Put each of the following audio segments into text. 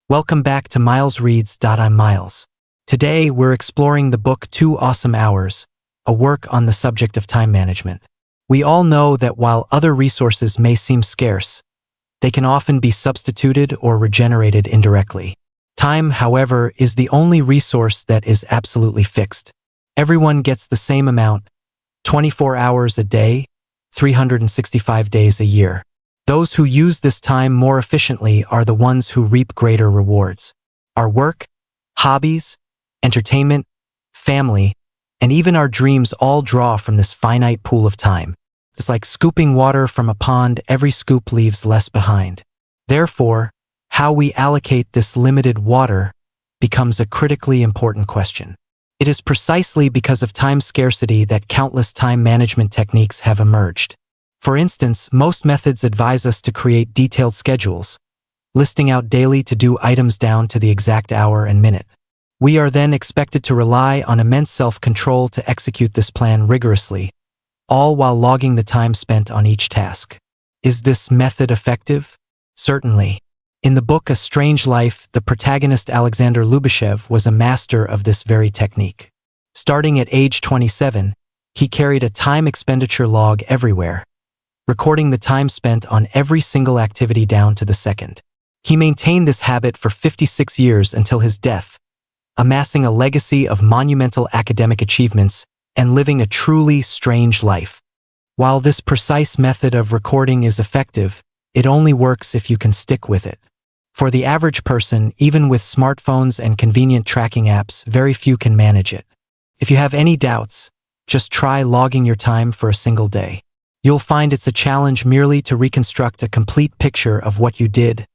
Welcome back to Miles Reads. I'm Miles. Today, we're exploring the book 2 Awesome Hours, a work on the subject of time management. We all know that while other resources may seem scarce, they can often be substituted or regenerated indirectly. Time, however, is the only resource that is absolutely fixed. Everyone gets the same amount, 24 hours a day, 365 days a year. Those who use this time more efficiently are the ones who reap greater rewards. Our work, hobbies, entertainment, family, and even our dreams all draw from this finite pool of time. It's like scooping water from a pond, every scoop leaves less behind. Therefore, how we allocate this limited water becomes a critically important question. It is precisely because of time scarcity that countless time management techniques have emerged. For instance, most methods advise us to create detailed schedules, listing out daily to-do items down to the exact hour and minute. We are then expected to rely on immense self-control to execute this plan rigorously, all while logging the time spent on each task. Is this method effective? Certainly. In the book A Strange Life, the protagonist Alexander Lubashev was a master of this very technique. Starting at age 27, he carried a time expenditure log everywhere, recording the time spent on every single activity down to the second. He maintained this habit for 56 years until his death, amassing a legacy of monumental academic achievements and living a truly strange life. While this precise method of recording is effective, it only works if you can stick with it. For the average person, even with smartphones and convenient tracking apps, very few can manage it. If you have any doubts, just try logging your time for a single day. You'll find it's a challenge merely to reconstruct a complete picture of what you did,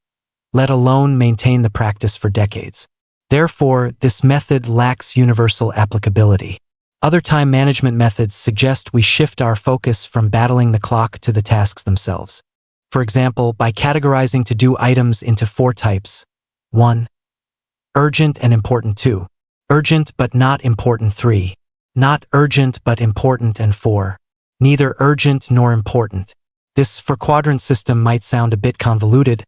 let alone maintain the practice for decades. Therefore, this method lacks universal applicability. Other time management methods suggest we shift our focus from battling the clock to the tasks themselves. For example, by categorizing to-do items into 4 types. 1. Urgent and important. 2. Urgent but not important. 3. Not urgent but important. And 4. Neither urgent nor important. This 4-quadrant system might sound a bit convoluted,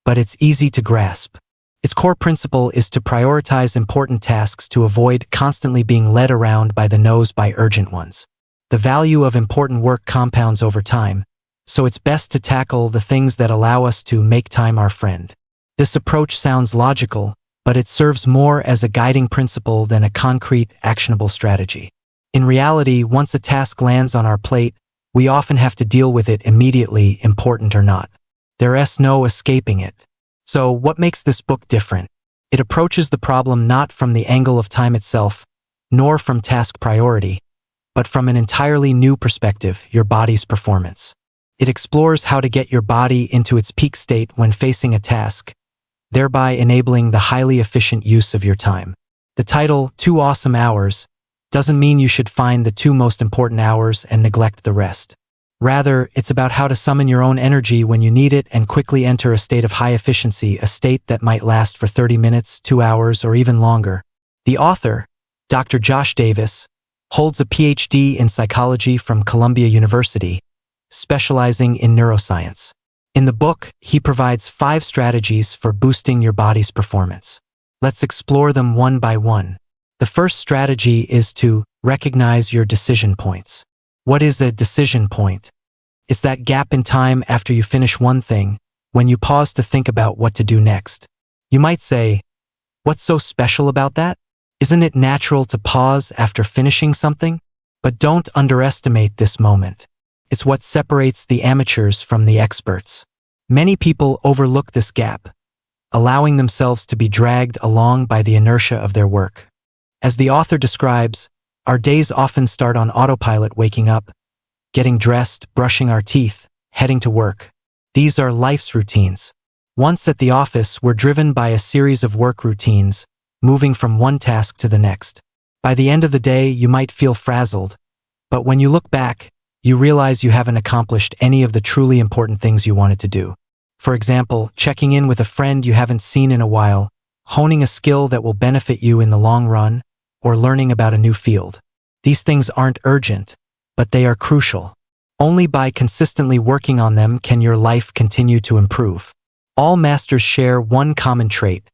but it's easy to grasp. Its core principle is to prioritize important tasks to avoid constantly being led around by the nose by urgent ones. The value of important work compounds over time, so it's best to tackle the things that allow us to make time our friend. This approach sounds logical, but it serves more as a guiding principle than a concrete, actionable strategy. In reality, once a task lands on our plate, we often have to deal with it immediately, important or not. There's no escaping it. So, what makes this book different? It approaches the problem not from the angle of time itself, nor from task priority, but from an entirely new perspective, your body's performance. It explores how to get your body into its peak state when facing a task, thereby enabling the highly efficient use of your time. The title, 2 Awesome Hours, doesn't mean you should find the 2 most important hours and neglect the rest. Rather, it's about how to summon your own energy when you need it and quickly enter a state of high efficiency, a state that might last for 30 minutes, 2 hours, or even longer. The author, Dr. Josh Davis, holds a PhD in psychology from Columbia University, specializing in neuroscience. In the book, he provides 5 strategies for boosting your body's performance. Let's explore them one by one. The first strategy is to recognize your decision points. What is a decision point? It's that gap in time after you finish one thing, when you pause to think about what to do next. You might say, what's so special about that? Isn't it natural to pause after finishing something? But don't underestimate this moment. It's what separates the amateurs from the experts. Many people overlook this gap, allowing themselves to be dragged along by the inertia of their work. As the author describes, our days often start on autopilot, waking up, getting dressed, brushing our teeth, heading to work. These are life's routines. Once at the office, we're driven by a series of work routines, moving from one task to the next. By the end of the day, you might feel frazzled, but when you look back, you realize you haven't accomplished any of the truly important things you wanted to do. For example, checking in with a friend you haven't seen in a while, honing a skill that will benefit you in the long run, or learning about a new field. These things aren't urgent, but they are crucial. Only by consistently working on them can your life continue to improve. All masters share one common trait.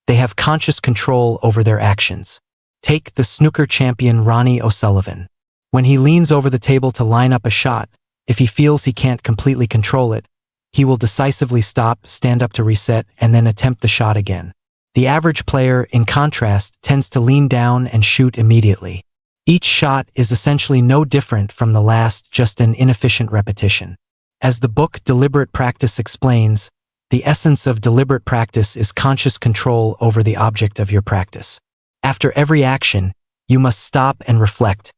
They have conscious control over their actions. Take the snooker champion Ronnie O'Sullivan. When he leans over the table to line up a shot, if he feels he can't completely control it, he will decisively stop, stand up to reset, and then attempt the shot again. The average player, in contrast, tends to lean down and shoot immediately. Each shot is essentially no different from the last, just an inefficient repetition. As the book Deliberate Practice explains, the essence of deliberate practice is conscious control over the object of your practice. After every action, you must stop and reflect.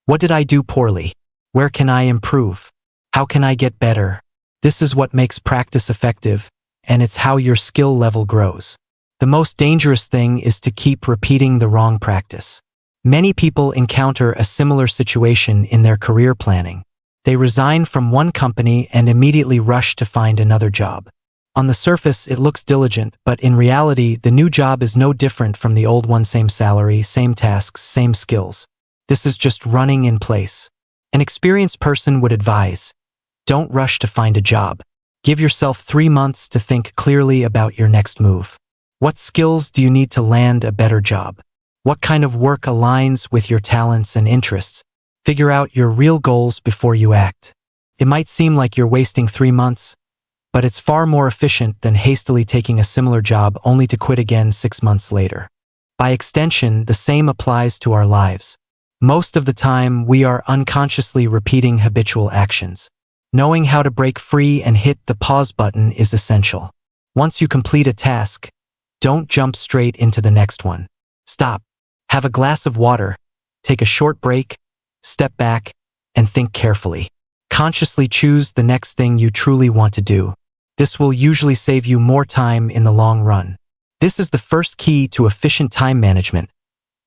What did I do poorly? Where can I improve? How can I get better? This is what makes practice effective, and it's how your skill level grows. The most dangerous thing is to keep repeating the wrong practice. Many people encounter a similar situation in their career planning. They resign from one company and immediately rush to find another job. On the surface, it looks diligent, but in reality, the new job is no different from the old one. Same salary, same tasks, same skills. This is just running in place. An experienced person would advise, don't rush to find a job. Give yourself 3 months to think clearly about your next move. What skills do you need to land a better job? What kind of work aligns with your talents and interests? Figure out your real goals before you act. It might seem like you're wasting 3 months, but it's far more efficient than hastily taking a similar job only to quit again 6 months later. By extension, the same applies to our lives. Most of the time, we are unconsciously repeating habitual actions. Knowing how to break free and hit the pause button is essential. Once you complete a task, don't jump straight into the next one. Stop. Have a glass of water. Take a short break. Step back and think carefully. Consciously choose the next thing you truly want to do. This will usually save you more time in the long run. This is the first key to efficient time management.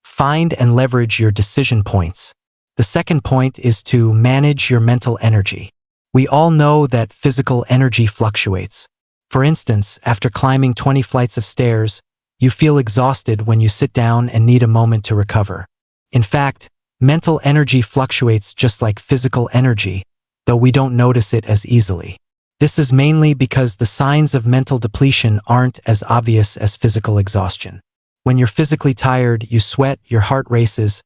Find and leverage your decision points. The second point is to manage your mental energy. We all know that physical energy fluctuates. For instance, after climbing 20 flights of stairs, you feel exhausted when you sit down and need a moment to recover. In fact, mental energy fluctuates just like physical energy, though we don't notice it as easily. This is mainly because the signs of mental depletion aren't as obvious as physical exhaustion. When you're physically tired, you sweat, your heart races,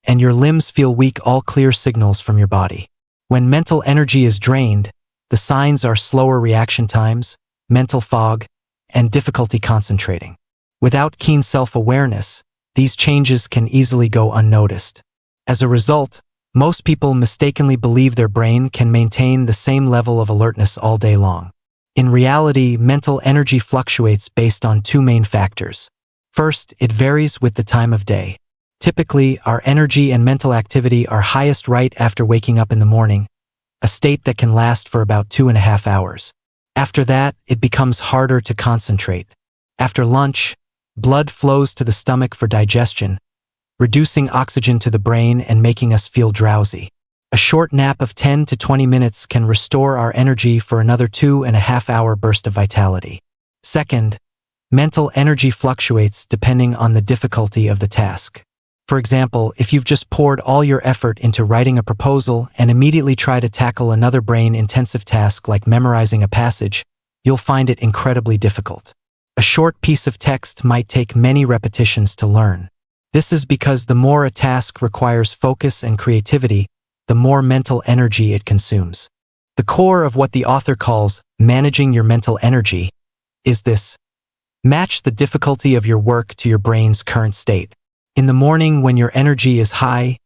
and your limbs feel weak, all clear signals from your body. When mental energy is drained, the signs are slower reaction times, mental fog, and difficulty concentrating. Without keen self-awareness, these changes can easily go unnoticed. As a result, most people mistakenly believe their brain can maintain the same level of alertness all day long. In reality, mental energy fluctuates based on 2 main factors. First, it varies with the time of day. Typically, our energy and mental activity are highest right after waking up in the morning, a state that can last for about 2.5 hours. After that, it becomes harder to concentrate. After lunch, blood flows to the stomach for digestion, reducing oxygen to the brain and making us feel drowsy. A short nap of 10 to 20 minutes can restore our energy for another 2.5-hour burst of vitality. Second, mental energy fluctuates depending on the difficulty of the task. For example, if you've just poured all your effort into writing a proposal and immediately try to tackle another brain-intensive task like memorizing a passage, you'll find it incredibly difficult. A short piece of text might take many repetitions to learn. This is because the more a task requires focus and creativity, the more mental energy it consumes. The core of what the author calls managing your mental energy is this: match the difficulty of your work to your brain's current state. In the morning, when your energy is high,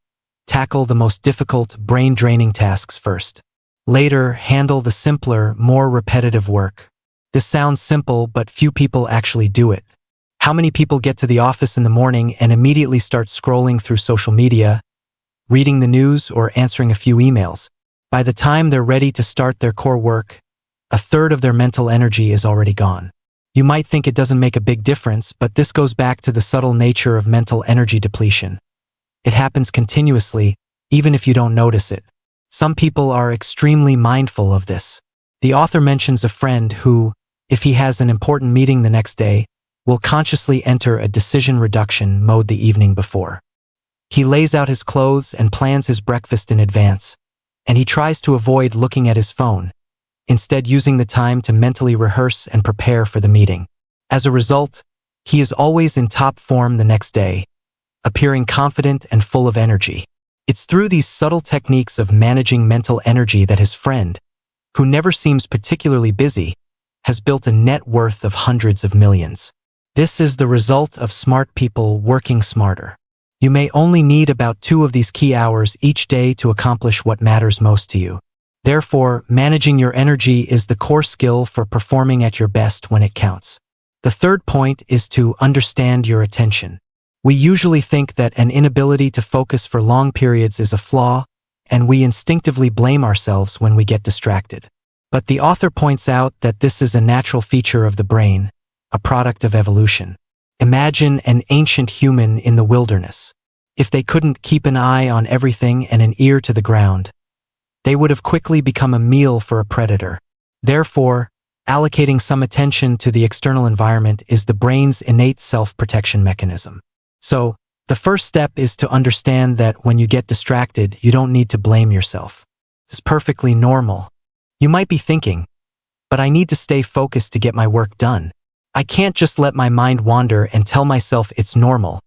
tackle the most difficult, brain-draining tasks first. Later, handle the simpler, more repetitive work. This sounds simple, but few people actually do it. How many people get to the office in the morning and immediately start scrolling through social media, reading the news, or answering a few emails? By the time they're ready to start their core work, 1/3 of their mental energy is already gone. You might think it doesn't make a big difference, but this goes back to the subtle nature of mental energy depletion. It happens continuously, even if you don't notice it. Some people are extremely mindful of this. The author mentions a friend who, if he has an important meeting the next day, will consciously enter a decision reduction mode the evening before. He lays out his clothes and plans his breakfast in advance, and he tries to avoid looking at his phone, instead using the time to mentally rehearse and prepare for the meeting. As a result, He is always in top form the next day, appearing confident and full of energy. It's through these subtle techniques of managing mental energy that his friend, who never seems particularly busy, has built a net worth of hundreds of millions. This is the result of smart people working smarter. You may only need about 2 of these key hours each day to accomplish what matters most to you. Therefore, managing your energy is the core skill for performing at your best when it counts. The third point is to understand your attention. We usually think that an inability to focus for long periods is a flaw, and we instinctively blame ourselves when we get distracted. But the author points out that this is a natural feature of the brain, a product of evolution. Imagine an ancient human in the wilderness. If they couldn't keep an eye on everything and an ear to the ground, they would have quickly become a meal for a predator. Therefore, allocating some attention to the external environment is the brain's innate self-protection mechanism. So, the first step is to understand that when you get distracted, you don't need to blame yourself. It's perfectly normal. You might be thinking, but I need to stay focused to get my work done. I can't just let my mind wander and tell myself it's normal,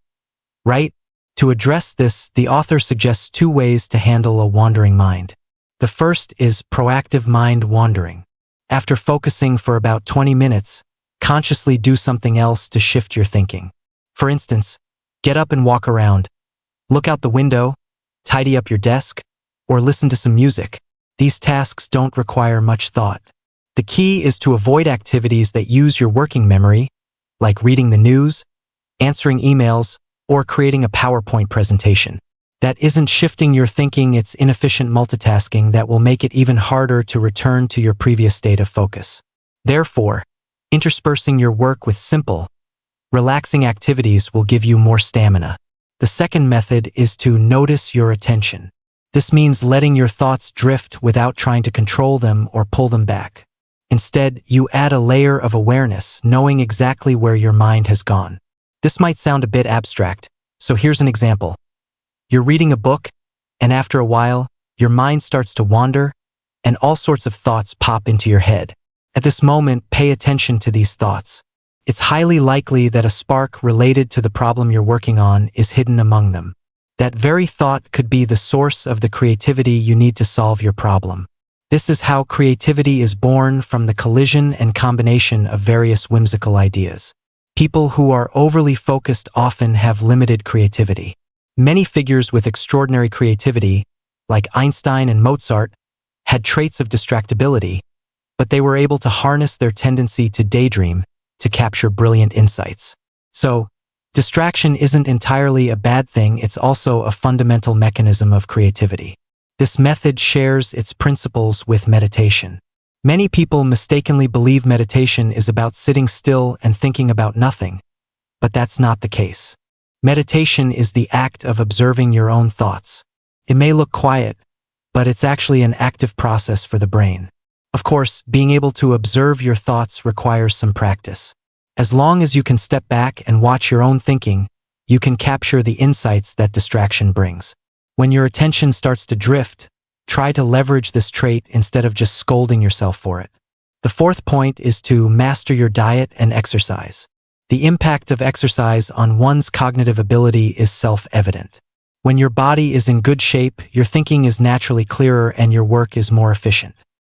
right? To address this, the author suggests 2 ways to handle a wandering mind. The first is proactive mind wandering. After focusing for about 20 minutes, consciously do something else to shift your thinking. For instance, get up and walk around, look out the window, tidy up your desk, or listen to some music. These tasks don't require much thought. The key is to avoid activities that use your working memory, like reading the news, answering emails, or creating a PowerPoint presentation. That isn't shifting your thinking, it's inefficient multitasking that will make it even harder to return to your previous state of focus. Therefore, interspersing your work with simple, relaxing activities will give you more stamina. The second method is to notice your attention. This means letting your thoughts drift without trying to control them or pull them back. Instead, you add a layer of awareness, knowing exactly where your mind has gone. This might sound a bit abstract, so here's an example. You're reading a book, and after a while, your mind starts to wander, and all sorts of thoughts pop into your head. At this moment, pay attention to these thoughts. It's highly likely that a spark related to the problem you're working on is hidden among them. That very thought could be the source of the creativity you need to solve your problem. This is how creativity is born, from the collision and combination of various whimsical ideas. People who are overly focused often have limited creativity. Many figures with extraordinary creativity, like Einstein and Mozart, had traits of distractibility, but they were able to harness their tendency to daydream to capture brilliant insights. So, distraction isn't entirely a bad thing, it's also a fundamental mechanism of creativity. This method shares its principles with meditation. Many people mistakenly believe meditation is about sitting still and thinking about nothing, but that's not the case. Meditation is the act of observing your own thoughts. It may look quiet, but it's actually an active process for the brain. Of course, being able to observe your thoughts requires some practice. As long as you can step back and watch your own thinking, you can capture the insights that distraction brings. When your attention starts to drift, try to leverage this trait instead of just scolding yourself for it. The fourth point is to master your diet and exercise. The impact of exercise on one's cognitive ability is self-evident. When your body is in good shape, your thinking is naturally clearer and your work is more efficient.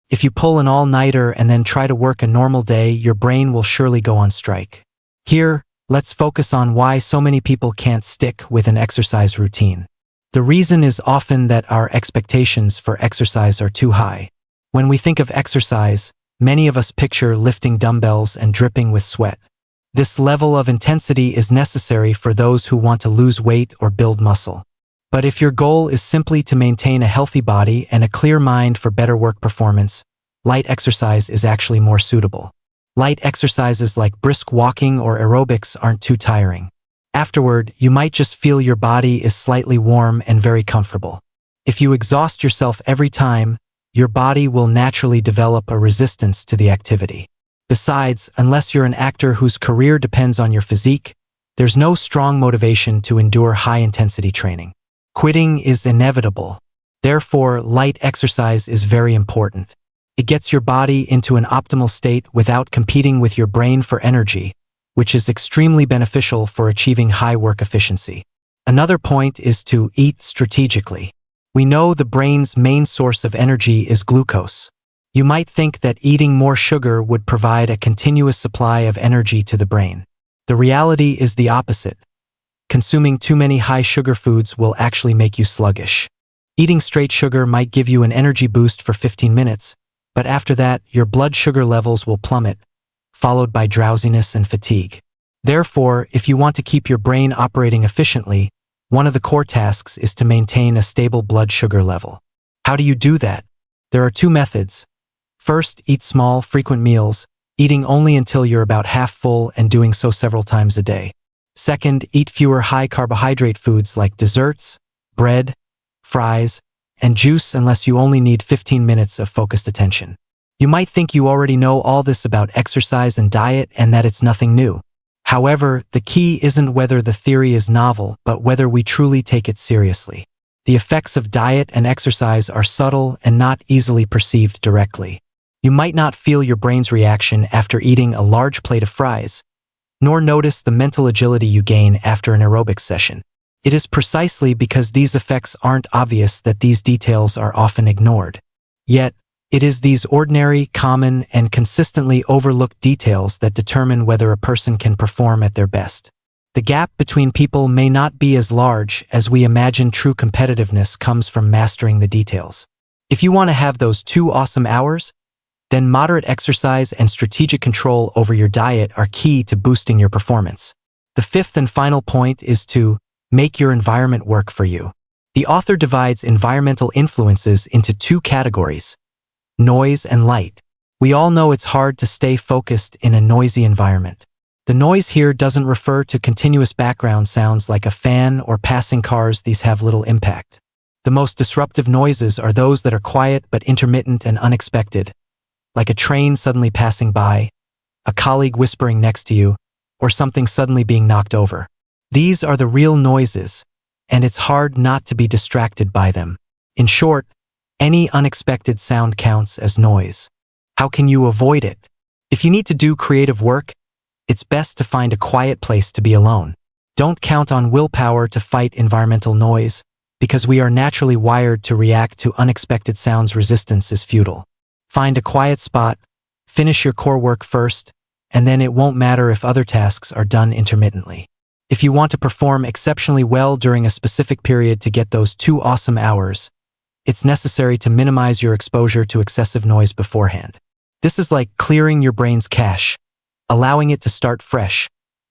If you pull an all-nighter and then try to work a normal day, your brain will surely go on strike. Here, let's focus on why so many people can't stick with an exercise routine. The reason is often that our expectations for exercise are too high. When we think of exercise, many of us picture lifting dumbbells and dripping with sweat. This level of intensity is necessary for those who want to lose weight or build muscle. But if your goal is simply to maintain a healthy body and a clear mind for better work performance, light exercise is actually more suitable. Light exercises like brisk walking or aerobics aren't too tiring. Afterward, you might just feel your body is slightly warm and very comfortable. If you exhaust yourself every time, your body will naturally develop a resistance to the activity. Besides, unless you're an actor whose career depends on your physique, there's no strong motivation to endure high-intensity training. Quitting is inevitable. Therefore, light exercise is very important. It gets your body into an optimal state without competing with your brain for energy, which is extremely beneficial for achieving high work efficiency. Another point is to eat strategically. We know the brain's main source of energy is glucose. You might think that eating more sugar would provide a continuous supply of energy to the brain. The reality is the opposite. Consuming too many high sugar foods will actually make you sluggish. Eating straight sugar might give you an energy boost for 15 minutes, but after that, your blood sugar levels will plummet, followed by drowsiness and fatigue. Therefore, if you want to keep your brain operating efficiently, one of the core tasks is to maintain a stable blood sugar level. How do you do that? There are two methods. First, eat small, frequent meals, eating only until you're about half full and doing so several times a day. Second, eat fewer high-carbohydrate foods like desserts, bread, fries, and juice unless you only need 15 minutes of focused attention. You might think you already know all this about exercise and diet and that it's nothing new. However, the key isn't whether the theory is novel, but whether we truly take it seriously. The effects of diet and exercise are subtle and not easily perceived directly. You might not feel your brain's reaction after eating a large plate of fries, nor notice the mental agility you gain after an aerobics session. It is precisely because these effects aren't obvious that these details are often ignored. Yet, it is these ordinary, common, and consistently overlooked details that determine whether a person can perform at their best. The gap between people may not be as large as we imagine. True competitiveness comes from mastering the details. If you want to have those 2 awesome hours, then moderate exercise and strategic control over your diet are key to boosting your performance. The fifth and final point is to make your environment work for you. The author divides environmental influences into 2 categories: noise and light. We all know it's hard to stay focused in a noisy environment. The noise here doesn't refer to continuous background sounds like a fan or passing cars. These have little impact. The most disruptive noises are those that are quiet but intermittent and unexpected, like a train suddenly passing by, a colleague whispering next to you, or something suddenly being knocked over. These are the real noises, and it's hard not to be distracted by them. In short, any unexpected sound counts as noise. How can you avoid it? If you need to do creative work, it's best to find a quiet place to be alone. Don't count on willpower to fight environmental noise, because we are naturally wired to react to unexpected sounds. Resistance is futile. Find a quiet spot, finish your core work first, and then it won't matter if other tasks are done intermittently. If you want to perform exceptionally well during a specific period to get those 2 awesome hours, it's necessary to minimize your exposure to excessive noise beforehand. This is like clearing your brain's cache, allowing it to start fresh,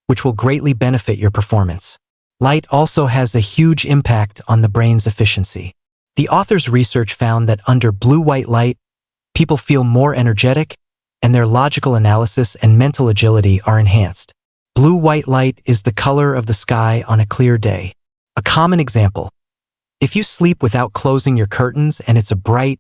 which will greatly benefit your performance. Light also has a huge impact on the brain's efficiency. The author's research found that under blue-white light, people feel more energetic, and their logical analysis and mental agility are enhanced. Blue-white light is the color of the sky on a clear day. A common example: if you sleep without closing your curtains and it's a bright,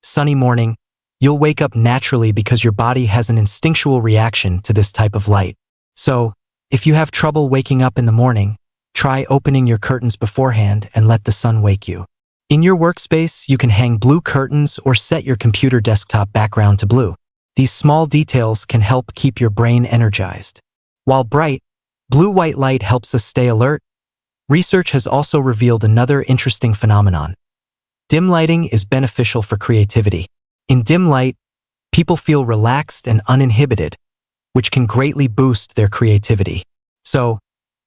sunny morning, you'll wake up naturally because your body has an instinctual reaction to this type of light. So, if you have trouble waking up in the morning, try opening your curtains beforehand and let the sun wake you. In your workspace, you can hang blue curtains or set your computer desktop background to blue. These small details can help keep your brain energized. While bright, blue-white light helps us stay alert. Research has also revealed another interesting phenomenon. Dim lighting is beneficial for creativity. In dim light, people feel relaxed and uninhibited, which can greatly boost their creativity. So,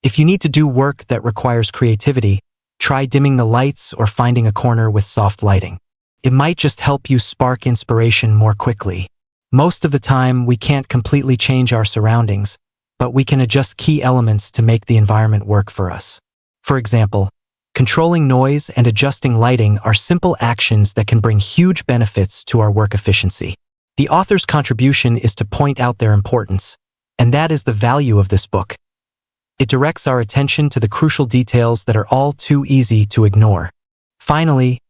if you need to do work that requires creativity, try dimming the lights or finding a corner with soft lighting. It might just help you spark inspiration more quickly. Most of the time, we can't completely change our surroundings, but we can adjust key elements to make the environment work for us. For example, controlling noise and adjusting lighting are simple actions that can bring huge benefits to our work efficiency. The author's contribution is to point out their importance, and that is the value of this book. It directs our attention to the crucial details that are all too easy to ignore. Finally,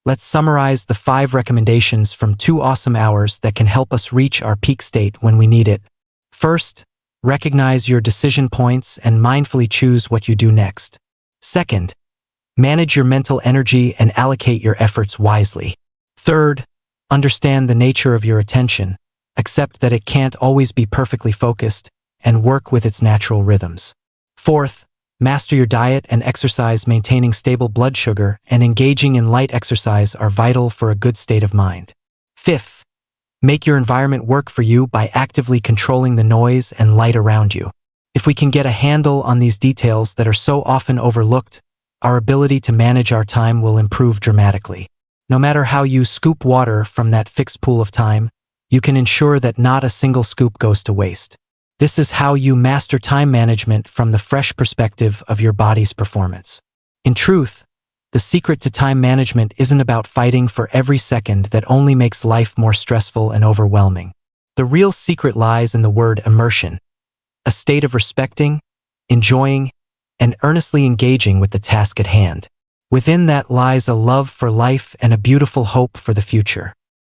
let's summarize the 5 recommendations from 2 Awesome Hours that can help us reach our peak state when we need it. First, recognize your decision points and mindfully choose what you do next. Second, manage your mental energy and allocate your efforts wisely. Third, understand the nature of your attention, accept that it can't always be perfectly focused, and work with its natural rhythms. Fourth, master your diet and exercise. Maintaining stable blood sugar and engaging in light exercise are vital for a good state of mind. Fifth, make your environment work for you by actively controlling the noise and light around you. If we can get a handle on these details that are so often overlooked, our ability to manage our time will improve dramatically. No matter how you scoop water from that fixed pool of time, you can ensure that not a single scoop goes to waste. This is how you master time management from the fresh perspective of your body's performance. In truth, the secret to time management isn't about fighting for every second that only makes life more stressful and overwhelming. The real secret lies in the word immersion, a state of respecting, enjoying, and earnestly engaging with the task at hand. Within that lies a love for life and a beautiful hope for the future.